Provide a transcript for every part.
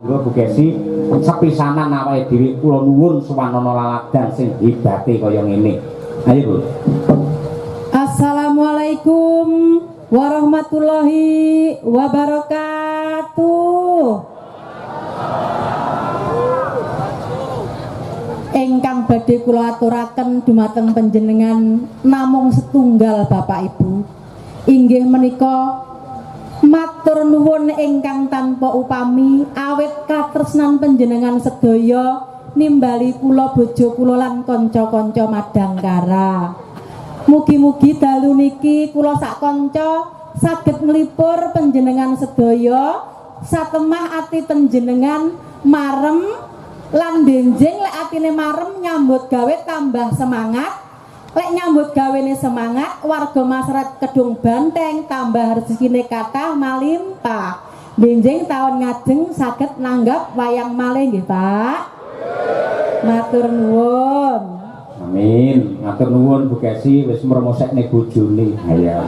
Bu Kesi sepisanan awake dhewe kula nuwun suwanana laladan sing hebate kaya ngene. Ayo Bu. Assalamualaikum warahmatullahi wabarakatuh. Ingkang badhe kula aturaken dumateng panjenengan namung setunggal Bapak Ibu. Inggih menika matur nuwun ingkang tanpa upami awit katresnan panjenengan sedaya nimbali kula bojo kula lan kanca-kanca madangkara. Mugi-mugi dalu niki kula sak kanca saged nglipur panjenengan sedaya satemah ati panjenengan marem lan benjing lek atine marem nyambut gawe tambah semangat. Lek nyambut gawene semangat, warga masyarakat Kedung Banteng tambah rezekine kathah malimpah. Benjing taun ngajeng saged nanggap wayang malih nggih, Pak. Matur nuwun. Amin. Matur nuwun Bu Kesi wis mremosekne bojone. Ya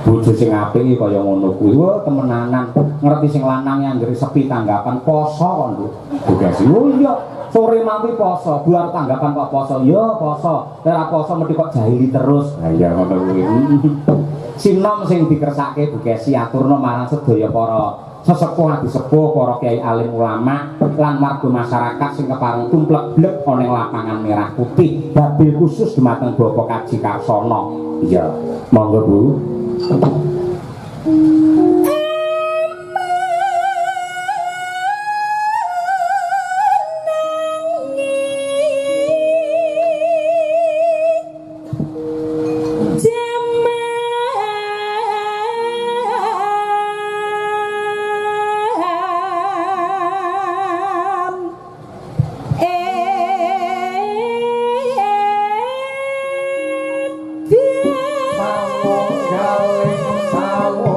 bojo sing apik kaya ngono kuwi. Wah, temenanan. Ngerti sing lanang yang ngeri sepi tanggapan poso kon Bu Kesi. Oh iya. Sore mampi poso, buar tanggapan kok poso, ya poso, ora poso mesti kok jahili terus. Ha iya ngono kuwi. Sinom sing dikersake Bu Kesi aturna marang sedaya para sesepuh disepuh, para kiai alim ulama lan warga masyarakat sing kepareng tumplek-blek ana ing lapangan merah putih, babil khusus dumateng Bapak Kaji Karsono. Iya, monggo Bu. Sawo gawe sawo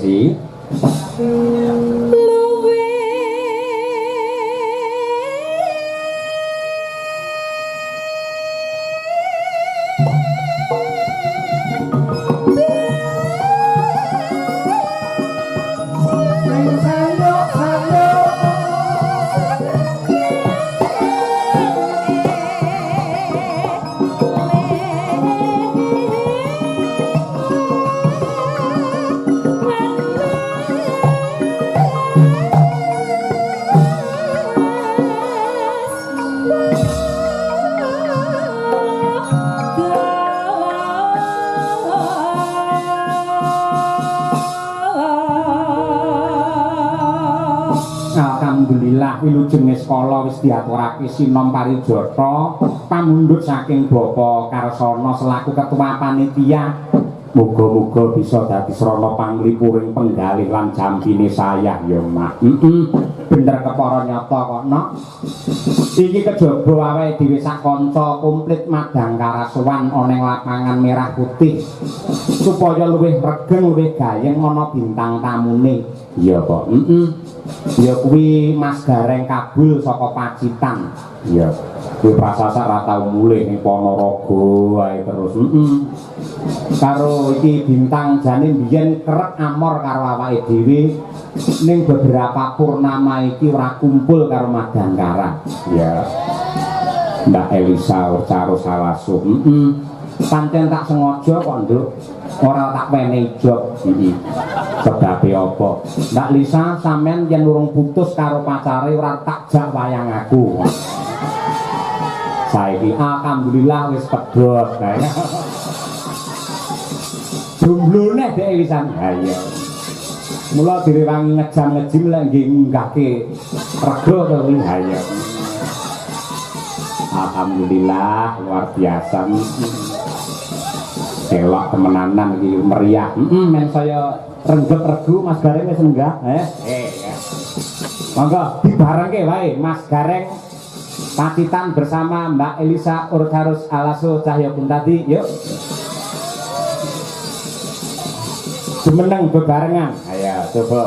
sih? Alhamdulillah wilujenge skala wis diaturake sinom parijata pamundhut saking Bapa Karsana selaku ketua panitia. Muga-muga bisa dadi srana panglipuring penggalih lan jambine sayah ya Mak. Bener kepara nyata kok Nok. Iki kejaba awake dhewe sak kanca komplit madang karasuwan ana ing lapangan merah putih supaya luwih regeng luwih gayeng ana bintang tamune. Iya kok. Ya kuwi Mas Gareng Kabul saka Pacitan. Iya. Kuwi prasasa ra tau mulih ning Ponorogo wae terus. Karo iki bintang jane biyen kerep amor karo awake dhewe ning beberapa purnama iki ora kumpul karo Madangkara. Ya. Mbak Elisa Urcaro Salasu. Pancen tak sengaja kok, Nduk. Ora tak wenehi job. Sebabe apa? Mbak Lisa sampean yen urung putus karo pacare ora tak jak wayang aku. Saiki alhamdulillah wis pedhot kae. Jumlone dhek wisan. Ha iya. Mula direwangi ngejam-ngejim lek nggih ngunggahke rega to kuwi. Ha iya. Alhamdulillah luar biasa. Elok temenanan iki meriah. Men saya rengget regu Mas Gareng wis enggak, ya. Monggo dibarengke wae Mas Gareng Pacitan bersama Mbak Elisa Urcarus Alaso Cahyo Kuntadi, yuk. Jumeneng bebarengan. Ayo coba.